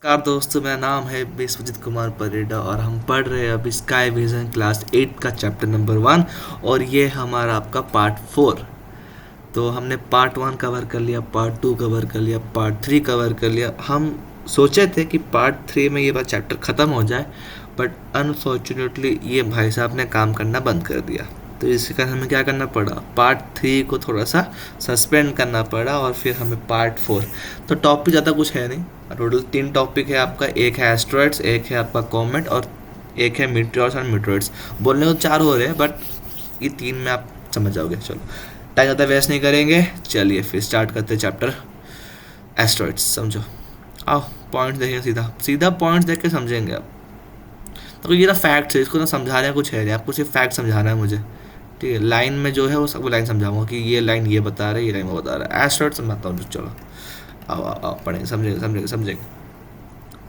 नमस्कार दोस्तों, मेरा नाम है विश्वजीत कुमार परेडा और हम पढ़ रहे हैं अभी स्काई विजन क्लास 8 का चैप्टर नंबर 1। और ये हमारा आपका पार्ट 4। तो हमने पार्ट 1 कवर कर लिया, पार्ट 2 कवर कर लिया, पार्ट 3 कवर कर लिया। हम सोचे थे कि पार्ट 3 में ये बात चैप्टर ख़त्म हो जाए, बट अनफॉर्चुनेटली ये भाई साहब ने काम करना बंद कर दिया। तो इसके कारण हमें क्या करना पड़ा, पार्ट 3 को थोड़ा सा सस्पेंड करना पड़ा और फिर हमें पार्ट 4। तो टॉपिक ज़्यादा कुछ है नहीं, टोटल 3 टॉपिक है आपका। एक है एस्ट्रॉइड्स, एक है आपका कॉमेट और एक है मीटियोर्स और मीटोइड्स। बोलने को 4 हो रहे हैं, बट ये 3 में आप समझ जाओगे। चलो, टाइम ज़्यादा वेस्ट नहीं करेंगे, चलिए फिर स्टार्ट करते हैं चैप्टर एस्ट्रॉइड्स। समझो, आओ पॉइंट्स देखें, सीधा सीधा पॉइंट्स देख के समझेंगे आप। तो ये ना फैक्ट्स है, इसको ना समझाने कुछ है नहीं, आपको सिर्फ फैक्ट समझाना है मुझे। ठीक है, लाइन में जो है वो सब लाइन समझाऊंगा कि ये लाइन ये बता रहा है, ये लाइन वो बता रहा है। एस्ट्रॉइड समझाता हूँ, चलो आओ आओ आओ पढ़ेंगे, समझेंगे समझेंगे समझेंगे।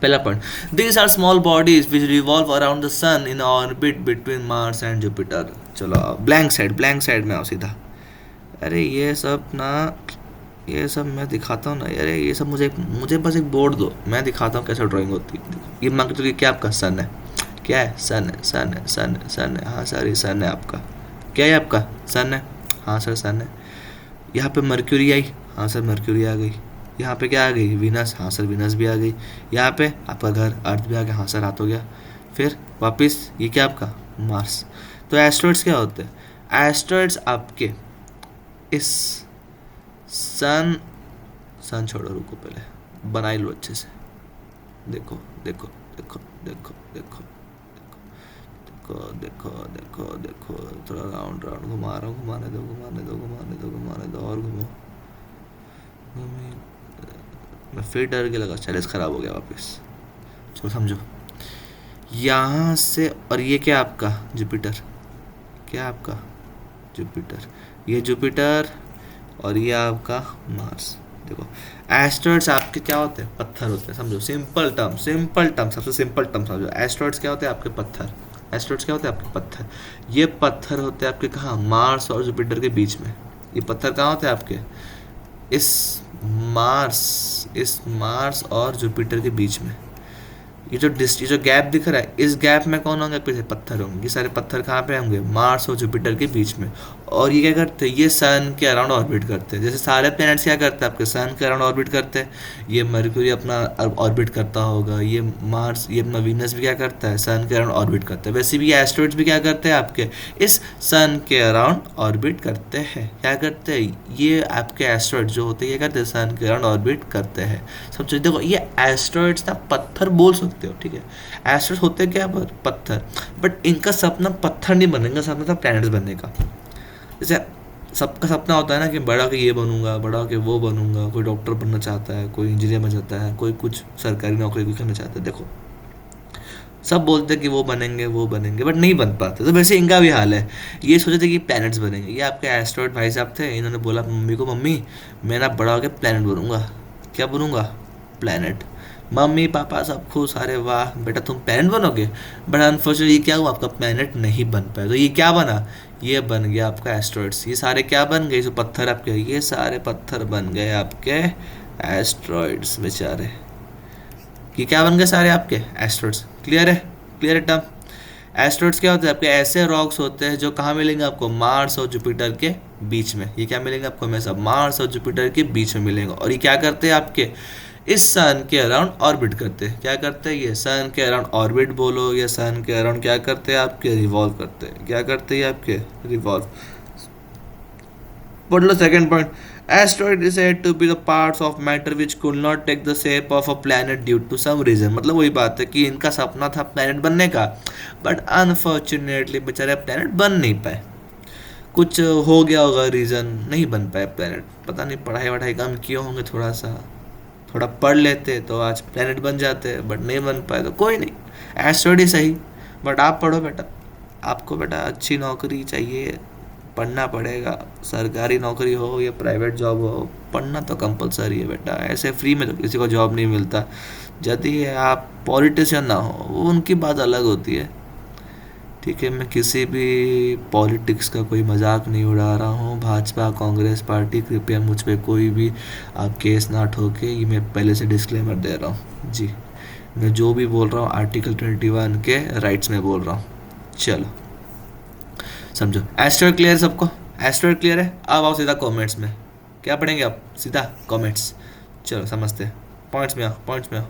पहला point, these are small bodies which revolve around the sun in orbit between Mars and Jupiter. चलो ब्लैंक साइड में आओ सीधा। अरे ये सब ना, ये सब मैं दिखाता हूँ ना। अरे ये सब मुझे मुझे बस एक बोर्ड दो, मैं दिखाता हूँ कैसे ड्राइंग होती है। ये मान के चलिए क्या आपका सन है, क्या है, सन है, सन है, सन है, सन है। हाँ सर, ये सन है आपका। क्या है आपका, सन है। हाँ सर सन है। यहाँ पे मर्क्यूरी आई। हाँ सर मर्क्यूरी आ गई। यहाँ पे क्या आ गई, वीनस। हाँ सर वीनस भी आ गई। यहाँ पे आपका घर अर्थ भी आ गया। हाँ सर अर्थ हो गया। फिर वापस ये क्या आपका, मार्स। तो एस्ट्रॉइड्स क्या होते हैं, एस्ट्रॉइड्स आपके इस सन, सन छोड़ो, रुको पहले बनाई लो अच्छे से। देखो देखो देखो देखो देखो देखो देखो देखो देखो, थोड़ा राउंड राउंड घुमा रहा हूँ, घुमाने दो घुमाने दो घुमाने दो घुमाने दो और घुमो। मैं फिर डर के लगा, चैलेंज खराब हो गया वापस। चलो समझो, यहाँ से और ये क्या आपका जुपिटर, क्या आपका जुपिटर, ये जुपिटर और ये आपका मार्स। देखो, एस्ट्रॉइड्स आपके क्या होते हैं, पत्थर होते हैं। समझो, सिंपल टर्म, सिंपल टर्म, सबसे सिंपल टर्म समझो। एस्ट्रॉइड्स क्या होते हैं आपके, पत्थर। एस्ट्रॉइड्स क्या होते हैं आपके, पत्थर। ये पत्थर होते हैं आपके कहाँ, मार्स और जुपिटर के बीच में। ये पत्थर कहाँ होते हैं आपके, इस मार्स और जुपिटर के बीच में। ये जो गैप दिख रहा है, इस गैप में कौन होंगे, पीछे पत्थर होंगे। ये सारे पत्थर कहाँ पे होंगे, मार्स और जुपिटर के बीच में। और ये क्या करते हैं, ये सन के अराउंड ऑर्बिट करते हैं। जैसे सारे प्लैनेट्स क्या करते हैं आपके, सन के अराउंड ऑर्बिट करते हैं। ये मर्क्यूरी अपना ऑर्बिट करता होगा, ये मार्स, ये अपना वीनस भी क्या करता है, सन के अराउंड ऑर्बिट करता है। वैसे भी एस्ट्रॉइड्स भी क्या करते हैं आपके, इस सन के अराउंड ऑर्बिट करते हैं। क्या करते हैं, ये आपके एस्ट्रॉइड जो होते हैं, क्या करते हैं, सन के अराउंड ऑर्बिट करते हैं। सब चीज़ देखो, ये एस्ट्रॉइड्स ना पत्थर बोल सकते हो, ठीक है। एस्ट्रॉइड्स होते क्या, पत्थर। बट इनका सपना पत्थर नहीं बनने का, सपना था प्लैनेट्स बनने का। जैसे सबका सपना होता है ना कि बड़ा के ये बनूंगा, बड़ा के वो बनूंगा। कोई डॉक्टर बनना चाहता है, कोई इंजीनियर बनना चाहता है, कोई कुछ सरकारी नौकरी भी करना चाहता है। देखो, सब बोलते हैं कि वो बनेंगे बट नहीं बन पाते। तो वैसे इनका भी हाल है। ये सोचे थे कि प्लैनेट्स बनेंगे। ये आपके एस्ट्रॉइड भाई साहब थे, इन्होंने बोला मम्मी को, मम्मी मैं ना बड़ा होकर प्लैनेट बनूंगा। क्या बनूंगा, प्लैनेट। मम्मी पापा सब खुश, अरे वाह बेटा तुम प्लैनेट बनोगे। बट अनफॉर्चुनेटली ये क्या हुआ, आपका प्लैनेट नहीं बन पाया। तो ये क्या बना, ये बन गया आपका एस्ट्रॉइड्स। ये सारे क्या बन गए, जो पत्थर आपके, ये सारे पत्थर बन गए आपके एस्ट्रॉइड्स बेचारे। ये क्या बन गए सारे आपके एस्ट्रॉइड्स। क्लियर है, क्लियर है टर्म। एस्ट्रॉइड्स क्या होते हैं आपके, ऐसे रॉक्स होते हैं जो कहाँ मिलेंगे आपको, मार्स और जुपिटर के बीच में। ये क्या मिलेंगे आपको, हमेशा मार्स और जुपिटर के बीच में मिलेंगे। और ये क्या करते हैं आपके, इस सन के अराउंड ऑर्बिट करते हैं। क्या करते हैं, ये सन के अराउंड ऑर्बिट बोलो, ये सन के अराउंड क्या करते हैं आपके, रिवॉल्व करते हैं। क्या करते हैं आपके, रिवॉल्व। पढ़ लो second point, asteroid is said to be the parts of matter which could not take the shape of a planet due to some reason। मतलब वही बात है कि इनका सपना था प्लैनेट बनने का, बट अनफॉर्चुनेटली बेचारे प्लैनेट बन नहीं पाए। कुछ हो गया होगा रीज़न, नहीं बन पाए प्लैनेट। पता नहीं पढ़ाई वढ़ाई कम किए होंगे, थोड़ा सा, थोड़ा पढ़ लेते तो आज प्लैनेट बन जाते, बट नहीं बन पाए तो कोई नहीं, एस्ट्रॉइड ही सही। बट आप पढ़ो बेटा, आपको बेटा अच्छी नौकरी चाहिए, पढ़ना पड़ेगा। सरकारी नौकरी हो या प्राइवेट जॉब हो, पढ़ना तो कंपलसरी है बेटा। ऐसे फ्री में तो किसी को जॉब नहीं मिलता। यदि आप पॉलिटिशियन ना हो, वो उनकी बात अलग होती है। ठीक है, मैं किसी भी पॉलिटिक्स का कोई मजाक नहीं उड़ा रहा हूँ। भाजपा कांग्रेस पार्टी, कृपया मुझ पे कोई भी आप केस ना ठोके, ये मैं पहले से डिस्क्लेमर दे रहा हूँ जी। मैं जो भी बोल रहा हूँ आर्टिकल 21 के राइट्स में बोल रहा हूँ। चलो समझो, एस्ट्रॉयड क्लियर सबको? एस्ट्रॉयड क्लियर है? अब आओ सीधा कमेंट्स में। क्या पढ़ेंगे आप? सीधा कमेंट्स। चलो समझते हैं, पॉइंट्स में आओ, पॉइंट्स में आओ।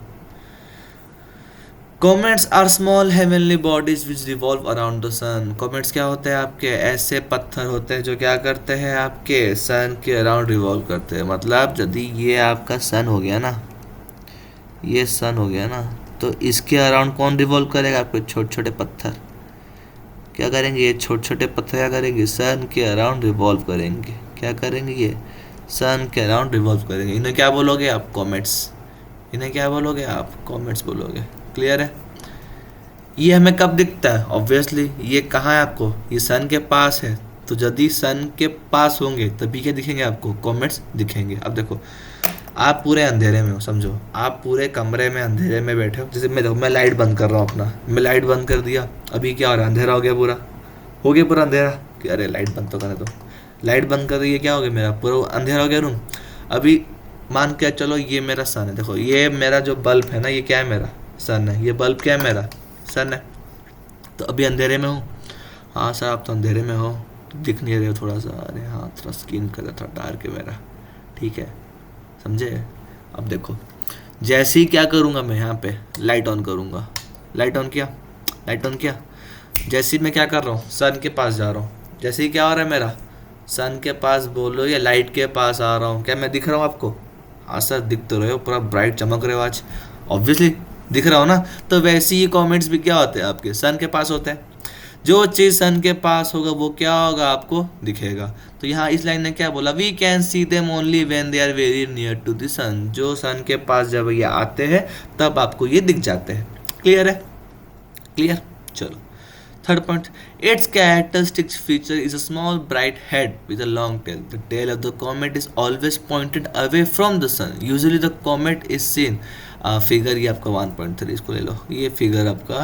Comets are small heavenly bodies which revolve around the sun. Comets क्या होते हैं? आपके ऐसे पत्थर होते हैं जो क्या करते हैं? आपके सन के अराउंड रिवॉल्व करते हैं। मतलब यदि ये आपका सन हो गया ना, ये सन हो गया ना, तो इसके अराउंड कौन रिवॉल्व करेगा? आपके छोटे छोटे पत्थर क्या करेंगे? ये छोटे छोटे पत्थर क्या करेंगे? सन के अराउंड रिवॉल्व करेंगे। क्या करेंगे? ये सन के अराउंड रिवॉल्व करेंगे। इन्हें क्या बोलोगे आप? कॉमेट्स। इन्हें क्या बोलोगे आप? कॉमेट्स बोलोगे। क्लियर है? ये हमें कब दिखता है? ऑब्वियसली ये कहाँ है आपको? ये सन के पास है, तो यदि सन के पास होंगे तभी क्या दिखेंगे आपको? कॉमेट्स दिखेंगे। अब देखो, आप पूरे अंधेरे में हो, समझो आप पूरे कमरे में अंधेरे में बैठे हो। जैसे मैं देखो, मैं लाइट बंद कर रहा हूँ अपना, मैं लाइट बंद कर दिया, अभी क्या हो रहा है? अंधेरा हो गया पूरा, हो गया पूरा अंधेरा कि अरे लाइट बंद तो करने दो। लाइट बंद कर दी, क्या हो गया? मेरा पूरा अंधेरा हो गया रूम। अभी मान के चलो ये मेरा सन है, देखो ये मेरा जो बल्ब है ना, ये क्या है? मेरा सन है। ये बल्ब क्या है? मेरा सन है। तो अभी अंधेरे में हूँ। हाँ सर आप तो अंधेरे में हो, तो दिख नहीं रहे हो थोड़ा सा। अरे हाँ थोड़ा स्किन कलर थोड़ा डार्क है मेरा, ठीक है, समझे? अब देखो, जैसे ही क्या करूँगा मैं यहाँ पे लाइट ऑन करूँगा, लाइट ऑन किया, लाइट ऑन किया, जैसे ही मैं क्या कर रहा हूँ? सन के पास जा रहा हूँ। जैसे ही क्या हो रहा है मेरा? सन के पास बोलो या लाइट के पास आ रहा हूँ। क्या मैं दिख रहा हूँ आपको? हाँ सर दिख तो रहे हो, पूरा ब्राइट चमक रहे हो आज। ऑब्वियसली दिख रहा हो ना। तो वैसे ही कमेंट्स भी क्या होते हैं? आपके सन के पास होते हैं। जो चीज़ सन के पास होगा वो क्या होगा? आपको दिखेगा। तो यहाँ इस लाइन ने क्या बोला? We can see them only when they are very near to the sun. जो सन के पास जब ये आते हैं तब आपको ये दिख जाते हैं। क्लियर है? क्लियर? चलो third point, its characteristic feature is a small bright head with a long tail. The tail of the comet is always pointed away from the sun. Usually the comet is seen. Figure ये आपका 1.3, इसको ले लो, ये figure आपका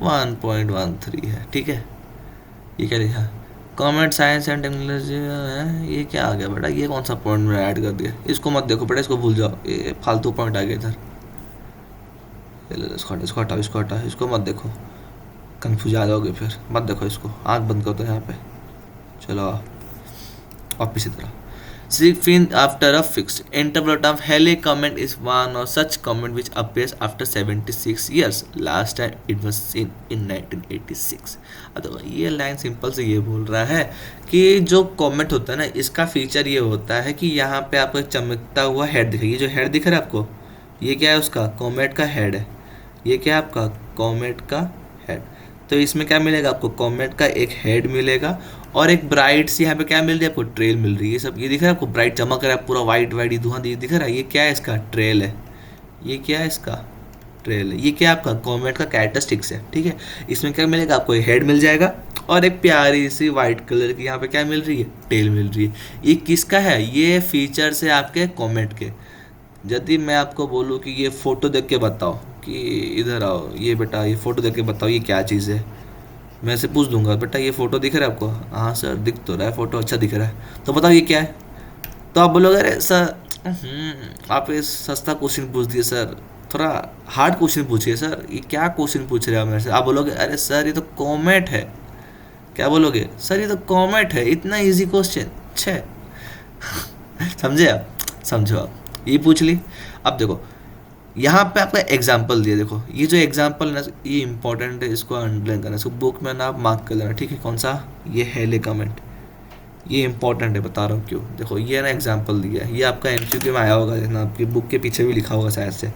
1.13 है, ठीक है। ये क्या लिखा? कॉमेट साइंस एंड टेक्नोलॉजी, ये क्या आ गया बेटा? ये कौन सा पॉइंट में ऐड कर दिया? इसको मत देखो बेटा, इसको भूल जाओ, ये फालतू पॉइंट आ गया इधर। इसको हटाओ, इसको हटाओ, इसको हटाओ, इसको मत देखो, कंफ्यूज आ जाओगे फिर। मत देखो इसको, आँख बंद कर दो यहाँ पे। चलो आप इसी तरह Sigfin after a fixed interval of Halley comet is one of such comet which appears after 76 years. Last time it was seen in 1986. तो ये लाइन सिंपल से ये बोल रहा है कि जो कॉमेट होता है ना, इसका फीचर ये होता है कि यहाँ पे आपको एक चमकता हुआ हेड दिखेगा। ये जो हेड दिख रहा है आपको, ये क्या है? उसका कॉमेट का हेड है। ये क्या है? आपका कॉमेट का हेड। तो इसमें क्या मिलेगा आपको? कॉमेट का एक हेड मिलेगा और एक ब्राइट सी यहाँ पे क्या मिल रही है आपको? ट्रेल मिल रही है। ये सब ये दिख रहा है आपको? ब्राइट चमक रहा है पूरा, वाइट वाइट धुआं दिख रहा है। ये क्या है? इसका ट्रेल है। ये क्या है? इसका ट्रेल है। ये क्या आपका कॉमेट का कैरेक्टरिस्टिक्स है, ठीक है। इसमें क्या मिलेगा आपको? एक हेड मिल जाएगा और एक प्यारी सी वाइट कलर की यहाँ पे क्या मिल रही है? टेल मिल रही है। ये किसका है? ये फीचर्स है आपके कॉमेट के। यदि मैं आपको बोलूँ कि ये फ़ोटो देख के बताओ, कि इधर आओ, ये बेटा ये फ़ोटो देख के बताओ ये क्या चीज़ है, मैं से पूछ दूंगा बेटा ये फ़ोटो दिख रहा है आपको? हाँ सर दिख तो रहा है, फ़ोटो अच्छा दिख रहा है, तो बताओ ये क्या है? तो आप बोलोगे अरे सर आप ये सस्ता क्वेश्चन पूछ दिए सर, थोड़ा हार्ड क्वेश्चन पूछिए सर, ये क्या क्वेश्चन पूछ रहे हो मेरे से? आप बोलोगे अरे सर ये तो कॉमेट है। क्या बोलोगे? सर ये तो कॉमेट है, इतना इजी क्वेश्चन छे। समझे आप? समझो आप, ये पूछ ली। अब देखो यहाँ पे आपका एग्जाम्पल दिया, देखो ये जो एग्जाम्पल है ना ये इंपॉर्टेंट है, इसको अंडरलाइन करना, इसको बुक में ना आप मार्क कर लेना, ठीक है। कौन सा? ये हेले कमेंट, ये इंपॉर्टेंट है, बता रहा हूँ क्यों। देखो ये ना एग्जाम्पल दिया है, ये आपका एमसीक्यू में आया होगा, देखना आपकी बुक के पीछे भी लिखा होगा शायद से।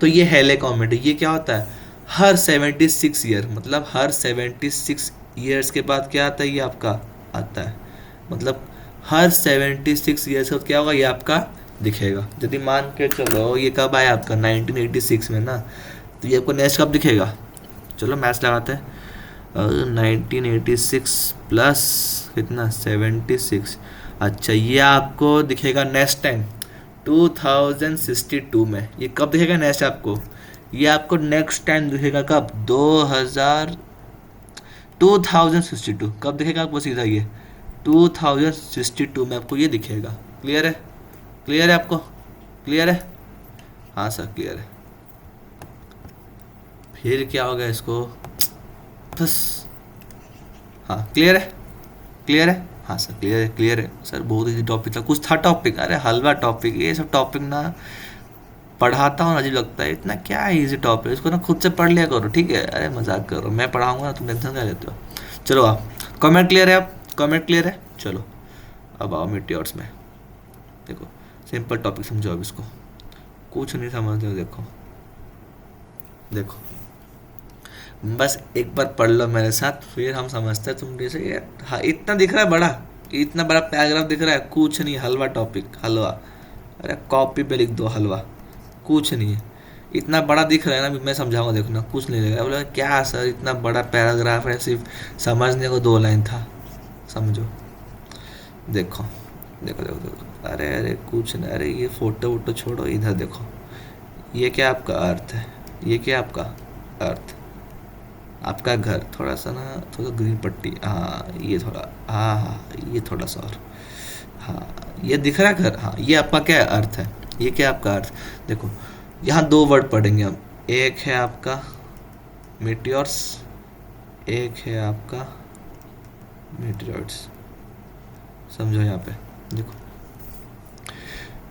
तो ये हेले कमेंट है, ये क्या होता है? हर 76 ईयर, मतलब हर 76 ईयर्स के बाद क्या आता है? ये आपका आता है, मतलब हर 76 ईयर्स के बाद क्या होगा? ये आपका दिखेगा। यदि मान के चलो ये कब आया आपका? 1986 में ना, तो ये आपको नेक्स्ट कब दिखेगा? चलो मैथ्स लगाते हैं। 1986 प्लस कितना? 76। अच्छा ये आपको दिखेगा नेक्स्ट टाइम 2062 में। ये कब दिखेगा नेक्स्ट आपको? ये आपको नेक्स्ट टाइम दिखेगा कब? 2062 कब दिखेगा आपको सीधा ये? 2062 में आपको ये दिखेगा। क्लियर है? क्लियर है आपको? क्लियर है? हाँ सर क्लियर है। फिर क्या होगा इसको? बस। हाँ क्लियर है? क्लियर है? हाँ सर क्लियर है, क्लियर है सर। बहुत इजी टॉपिक था, कुछ था टॉपिक, अरे हलवा टॉपिक, ये सब टॉपिक ना पढ़ाता हूँ अजीब लगता है इतना, क्या इजी टॉपिक, इसको ना खुद से पढ़ लिया करो, ठीक है? अरे मजाक करो, मैं पढ़ाऊंगा ना, तुम टेंशन क्या लेते हो? चलो आप कमेंट क्लियर है? आप कमेंट क्लियर है? चलो अब आओ मीटियोर्स में। देखो सिंपल टॉपिक समझो अब इसको, कुछ नहीं समझते हो, देखो देखो बस एक बार पढ़ लो मेरे साथ, फिर हम समझते हैं। तुम जैसे यार हाँ इतना दिख रहा है बड़ा, इतना बड़ा पैराग्राफ दिख रहा है, कुछ नहीं, हलवा टॉपिक, हलवा। अरे कॉपी पे लिख दो हलवा, कुछ नहीं है। इतना बड़ा दिख रहा है ना, अभी मैं समझाऊंगा, देखो ना कुछ नहीं लगेगा। बोला क्या सर इतना बड़ा पैराग्राफ है, सिर्फ समझने को 2 लाइन था, समझो। देखो देखो देखो देखो, अरे अरे कुछ नहीं, अरे ये फोटो वोटो छोड़ो, इधर देखो। ये क्या आपका अर्थ है? ये क्या आपका अर्थ? आपका घर थोड़ा सा ना, थोड़ा ग्रीन पट्टी, हाँ ये थोड़ा, हाँ हाँ ये थोड़ा सा और, हाँ ये दिख रहा है घर, हाँ ये आपका क्या अर्थ है? ये क्या आपका अर्थ? देखो यहाँ 2 वर्ड पढ़ेंगे हम, एक है आपका मीटियोर्स, एक है आपका मीटियोर्स। समझो यहाँ पे देखो,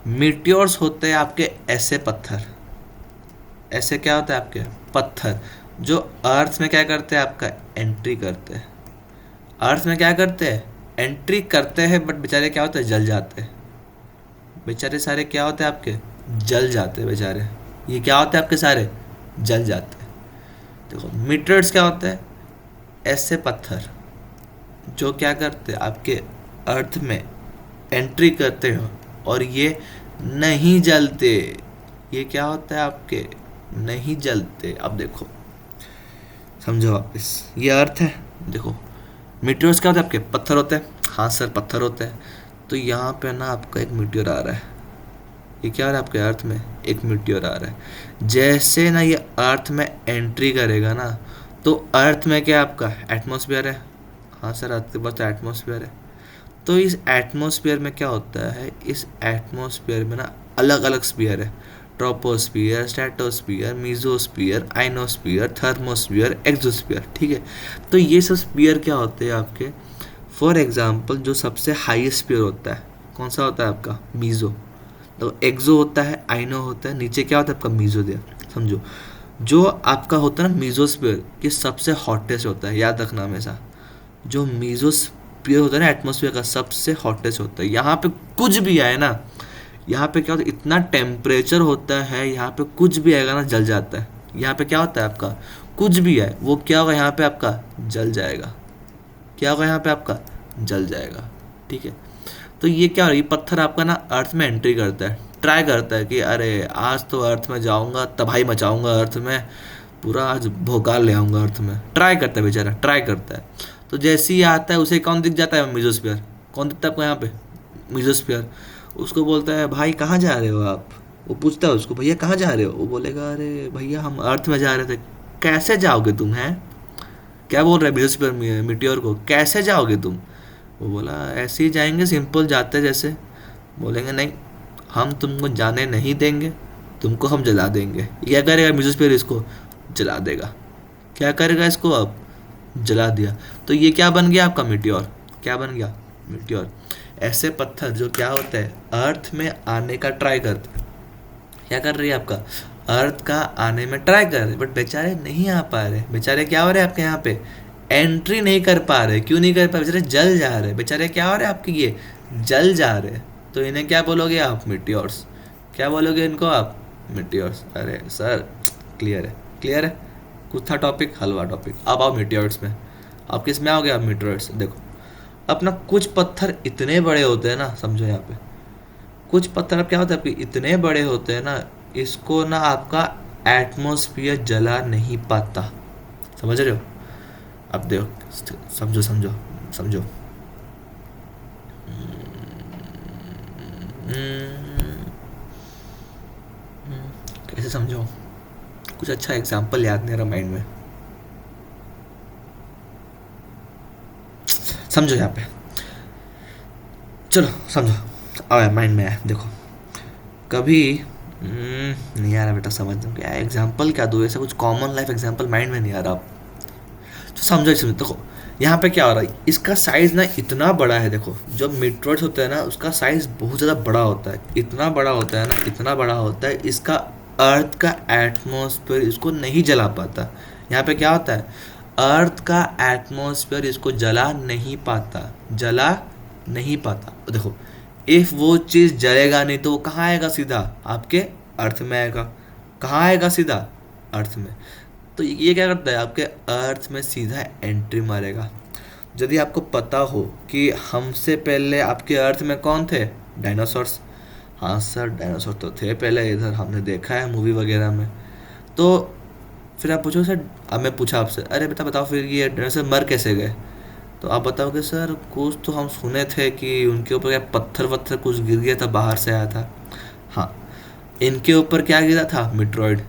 मीटियोर्स होते हैं आपके ऐसे पत्थर, ऐसे क्या होता है आपके पत्थर, जो अर्थ में क्या करते हैं आपका एंट्री करते हैं। अर्थ में क्या करते हैं? एंट्री करते हैं, बट बेचारे क्या होते हैं? जल जाते हैं। बेचारे सारे क्या होते हैं आपके? जल जाते हैं बेचारे। ये क्या होते हैं आपके सारे? जल जाते हैं। देखो मीटर्स क्या होते हैं? ऐसे पत्थर जो क्या करते हैं आपके अर्थ में एंट्री करते हो और ये नहीं जलते। ये क्या होता है आपके? नहीं जलते। अब देखो समझो वापस, ये अर्थ है। देखो मीटियोर्स क्या होते हैं आपके? पत्थर होते हैं। हाँ सर पत्थर होते हैं। तो यहाँ पे ना आपका एक मीटियोर आ रहा है, ये क्या आ रहा है आपके अर्थ में? एक मीटियोर आ रहा है। जैसे ना ये अर्थ में एंट्री करेगा ना, तो अर्थ में क्या आपका एटमॉस्फेयर है। हाँ सर अर्थ के पास तो एटमॉस्फेयर है। तो इस एटमॉस्फेयर में क्या होता है? इस एटमॉस्फेयर में ना अलग अलग स्फीयर है, troposphere, stratosphere, mesosphere, ionosphere, thermosphere, exosphere, ठीक है? तो ये सब स्फीयर क्या होते हैं आपके? फॉर एग्जांपल जो सबसे हाईएस्ट स्फीयर होता है कौन सा होता है आपका? मीजो। तो एक्सो होता है, आइनो होता है, नीचे क्या होता है आपका? मीजो दिया। समझो जो आपका होता है ना मीजोस्फीयर, ये सबसे हॉटेस्ट होता है, याद रखना हमेशा। जो मीजोस्फीयर होता है ना एटमॉस्फेयर का, सबसे हॉटेस्ट होता है। यहाँ पे कुछ भी आए ना, यहाँ पे क्या होता है? इतना टेम्परेचर होता है, यहाँ पे कुछ भी आएगा ना जल जाता है। यहाँ पे क्या होता है आपका? कुछ भी आए वो क्या होगा यहाँ पे आपका? जल जाएगा। क्या होगा यहाँ पे आपका? जल जाएगा, ठीक है? तो ये क्या हो रहा है? ये पत्थर आपका ना अर्थ में एंट्री करता है, ट्राई करता है कि अरे आज तो अर्थ में जाऊंगा, तबाही मचाऊंगा अर्थ में, पूरा आज भोकाल ले आऊंगा अर्थ में। ट्राई करता है बेचारा, ट्राई करता है। तो जैसे ही आता है उसे कौन दिख जाता है? मीजोस्फीयर। कौन दिखता है आपको यहाँ पे? मीजोस्फीयर। उसको बोलता है भाई कहाँ जा रहे हो आप? वो पूछता है उसको भैया कहाँ जा रहे हो? वो बोलेगा अरे भैया हम अर्थ में जा रहे थे। कैसे जाओगे तुम? हैं क्या बोल रहे हैं मीजोस्फीयर मीटियोर को, कैसे जाओगे तुम? वो बोला ऐसे ही जाएंगे, सिंपल जाते जैसे। बोलेंगे नहीं, हम तुमको जाने नहीं देंगे, तुमको हम जला देंगे। ये क्या करेगा मीजोस्फीयर? इसको जला देगा। क्या करेगा इसको? अब जला दिया। तो ये क्या बन गया आपका? मीटियोर। क्या बन गया? मीटियोर। ऐसे पत्थर जो क्या होता है अर्थ में आने का ट्राई करते हैं। क्या कर रही है आपका? अर्थ का आने में ट्राई कर रहे, बट बेचारे नहीं आ पा रहे। बेचारे क्या हो रहे हैं आपके यहाँ पे? एंट्री नहीं कर पा रहे। क्यों नहीं कर पा रहे? बेचारे जल जा रहे। बेचारे क्या हो रहे हैं आपके? ये जल जा रहे। तो इन्हें क्या बोलोगे आप? मीटियोर्स। क्या बोलोगे इनको आप? मीटियोर्स। अरे सर क्लियर है? क्लियर है? कुछ था टॉपिक, हलवा टॉपिक। अब आओ मीटियोर्स में। आप किस में आओगे? आप मीटियोर्स। देखो अपना कुछ पत्थर इतने बड़े होते हैं ना, समझो यहाँ पे कुछ पत्थर अब क्या होता है आपके इतने बड़े होते हैं ना, इसको ना आपका एटमॉस्फेयर जला नहीं पाता। समझ रहे हो? अब देखो समझो समझो समझो। कैसे समझो? कुछ अच्छा एग्जांपल याद नहीं आ रहा माइंड में। समझो यहाँ पे, चलो समझो, आया माइंड में आया। देखो कभी नहीं आ रहा बेटा, समझ दो क्या एग्जाम्पल क्या दूँ, ऐसा कुछ कॉमन लाइफ एग्जाम्पल माइंड में नहीं आ रहा। तो समझो इसमें, देखो यहाँ पे क्या हो रहा है, इसका साइज ना इतना बड़ा है। देखो जो मीटरोइड्स होता है ना, उसका साइज बहुत ज़्यादा बड़ा होता है, इतना बड़ा होता है ना, इतना बड़ा होता है, इसका अर्थ का एटमॉस्फेयर इसको नहीं जला पाता। यहाँ पे क्या होता है, अर्थ का एटमॉस्फेयर इसको जला नहीं पाता, जला नहीं पाता। देखो इफ़ वो चीज़ जलेगा नहीं तो वो कहाँ आएगा, सीधा आपके अर्थ में आएगा। कहाँ आएगा, सीधा अर्थ में। तो ये क्या करता है, आपके अर्थ में सीधा एंट्री मारेगा। यदि आपको पता हो कि हमसे पहले आपके अर्थ में कौन थे, डायनासोर्स। हाँ सर डायनासोर तो थे पहले इधर, हमने देखा है मूवी वगैरह में। तो फिर आप पूछो सर, अब मैं पूछा आपसे, अरे बेटा बताओ फिर ये डायनासोर मर कैसे गए। तो आप बताओगे सर कुछ तो हम सुने थे कि उनके ऊपर क्या पत्थर वत्थर कुछ गिर गया था, बाहर से आया था। हाँ, इनके ऊपर क्या गिरा था, मीटरॉइड।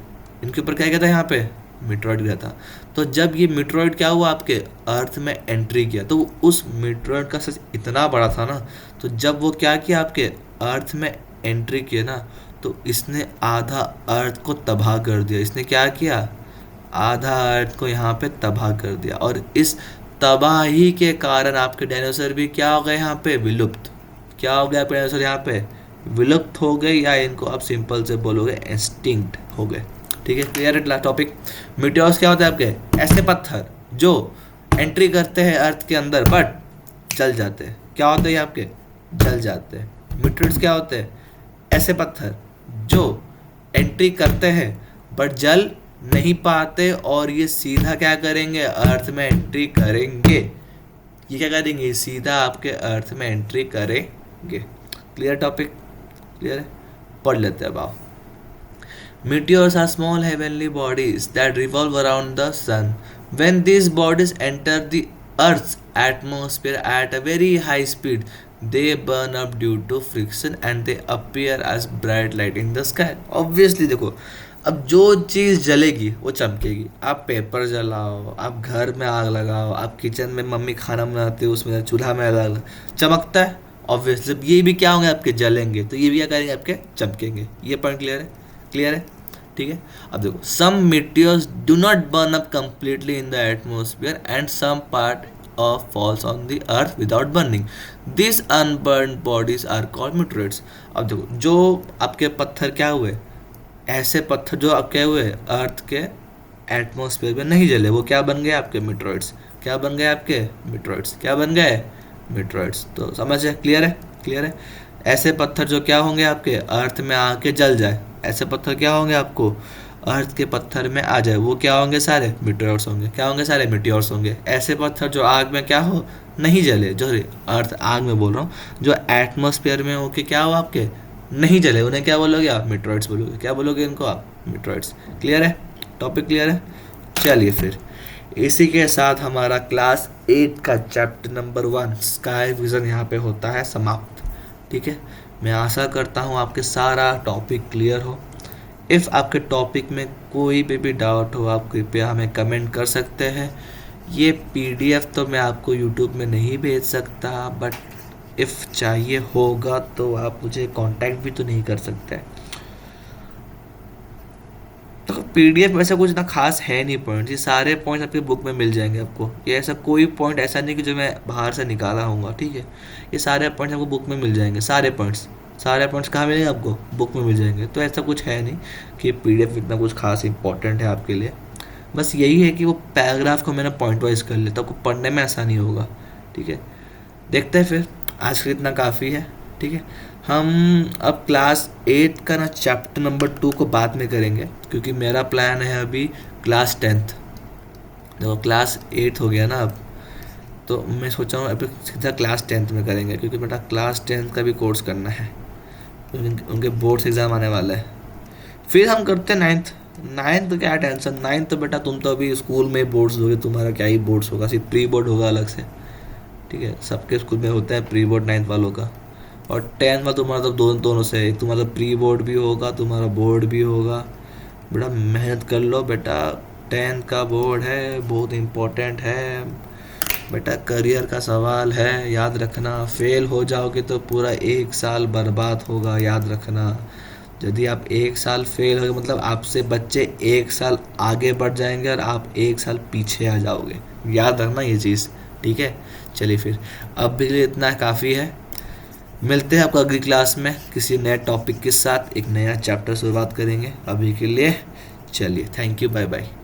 इनके ऊपर क्या गिरा था, यहाँ पे मीटरॉइड गिरा था। तो जब ये मीटरॉइड क्या हुआ, आपके अर्थ में एंट्री किया, तो उस मीटरॉइड का साइज इतना बड़ा था ना, तो जब वो क्या किया, आपके अर्थ में एंट्री किया ना, तो इसने आधा अर्थ को तबाह कर दिया। इसने क्या किया, आधा अर्थ को यहाँ पे तबाह कर दिया। और इस तबाही के कारण आपके डायनासोर भी क्या हो गए, यहाँ पे विलुप्त। क्या हो गया, आपके डायनासोर यहाँ पे विलुप्त हो गए, या इनको आप सिंपल से बोलोगे एक्सटिंक्ट हो गए। ठीक है, क्लियर है टॉपिक। मीटियोर्स क्या होता है, आपके ऐसे पत्थर जो एंट्री करते हैं अर्थ के अंदर बट जल जाते हैं। क्या होते हैं आपके, जल जाते हैं। मीटियोर्स क्या होते हैं, ऐसे पत्थर जो एंट्री करते हैं बट जल नहीं पाते, और ये सीधा क्या करेंगे, अर्थ में एंट्री करेंगे। ये क्या करेंगे, सीधा आपके अर्थ में एंट्री करेंगे। क्लियर टॉपिक, क्लियर है, पढ़ लेते हैं अब। Meteors are small heavenly bodies that revolve around the sun. When these bodies enter the Earth's atmosphere at a very high speed, they burn up due to friction and they appear as bright light in the sky. Obviously देखो, अब जो चीज़ जलेगी वो चमकेगी। आप paper जलाओ, आप घर में आग लगाओ, आप किचन में मम्मी खाना बनाते हो उसमें चूल्हा में आग चमकता है। ऑब्वियसली ये भी क्या होंगे, आपके जलेंगे, तो ये भी क्या करेंगे, आपके चमकेंगे। ये पॉइंट क्लियर है, क्लियर है, ठीक है। अब देखो, some meteors do not burn up completely in the atmosphere and some part of falls on the earth without burning. This unburn bodies are called meteorites। अब देखो, जो आपके पत्थर क्या हुए, ऐसे पत्थर जो आपके हुए अर्थ के एटमोसफियर में नहीं जले, वो क्या बन गए, आपके meteorites। क्या बन गए, आपके meteorites। क्या बन गए, meteorites। तो समझ है, क्लियर है, क्लियर है। ऐसे पत्थर जो क्या होंगे, आपके अर्थ में आके जल जाए, ऐसे पत्थर क्या होंगे, आपको अर्थ के पत्थर में आ जाए, वो क्या होंगे, सारे मीटियोर्स होंगे। क्या होंगे, सारे मीटियोर्स होंगे। ऐसे पत्थर जो आग में क्या हो, नहीं जले, जो अर्थ आग में बोल रहा हूँ, जो एटमॉस्फेयर में होके क्या हो, आपके नहीं जले, उन्हें क्या बोलोगे आप, मीटरॉइड्स बोलोगे। क्या बोलोगे इनको आप, मीटरॉइड्स। क्लियर है, टॉपिक क्लियर है। चलिए फिर इसी के साथ हमारा क्लास 8 का चैप्टर नंबर 1 स्काई विज़न यहाँ पे होता है समाप्त। ठीक है, मैं आशा करता हूँ आपके सारा टॉपिक क्लियर हो। इफ़ आपके टॉपिक में कोई भी डाउट हो, आप कृपया हमें कमेंट कर सकते हैं। ये पीडीएफ तो मैं आपको यूट्यूब में नहीं भेज सकता, बट इफ़ चाहिए होगा तो आप मुझे कांटेक्ट भी तो नहीं कर सकते। तो पीडीएफ में ऐसा कुछ ना खास है नहीं पॉइंट, ये सारे पॉइंट्स आपके बुक में मिल जाएंगे आपको। ये ऐसा कोई पॉइंट ऐसा नहीं कि जो मैं बाहर से निकाला हूँगा, ठीक है। ये सारे पॉइंट्स आपको बुक में मिल जाएंगे, सारे पॉइंट्स कहाँ मिलेंगे आपको, बुक में मिल जाएंगे। तो ऐसा कुछ है नहीं कि पीडीएफ इतना कुछ खास इंपॉर्टेंट है आपके लिए। बस यही है कि वो पैराग्राफ को मैंने पॉइंट वाइज कर लिया तो आपको पढ़ने में आसानी होगा, ठीक है। देखते हैं फिर, आज के इतना काफ़ी है, ठीक है। हम अब क्लास 8 का ना चैप्टर नंबर 2 को बाद में करेंगे, क्योंकि मेरा प्लान है अभी क्लास 10th। देखो क्लास 8 हो गया ना अब, तो मैं सोचा हूँ अभी सीधा क्लास 10th में करेंगे, क्योंकि बेटा क्लास 10th का भी कोर्स करना है, उनके बोर्ड्स एग्ज़ाम आने वाला है। फिर हम करते हैं 9th तो क्या टेंशन, 9th तो बेटा तुम तो अभी स्कूल में बोर्ड्स दोगे, तुम्हारा क्या ही बोर्ड्स होगा, सिर्फ प्री बोर्ड होगा अलग से, ठीक है। सबके स्कूल में होता है प्री बोर्ड 9th वालों का। और 10th में तुम्हारा तो दोनों से, एक तुम्हारा प्री बोर्ड भी होगा, तुम्हारा बोर्ड भी होगा। बेटा मेहनत कर लो बेटा, 10th का बोर्ड है, बहुत इम्पोर्टेंट है, बेटा करियर का सवाल है, याद रखना। फेल हो जाओगे तो पूरा 1 साल बर्बाद होगा, याद रखना। यदि आप 1 साल फेल हो गए मतलब आपसे बच्चे 1 साल आगे बढ़ जाएंगे और आप 1 साल पीछे आ जाओगे, याद रखना ये चीज़, ठीक है। चलिए फिर अब के लिए इतना काफ़ी है। मिलते हैं आपको अगली क्लास में किसी नए टॉपिक के साथ, एक नया चैप्टर शुरुआत करेंगे। अभी के लिए चलिए, थैंक यू, बाय बाय।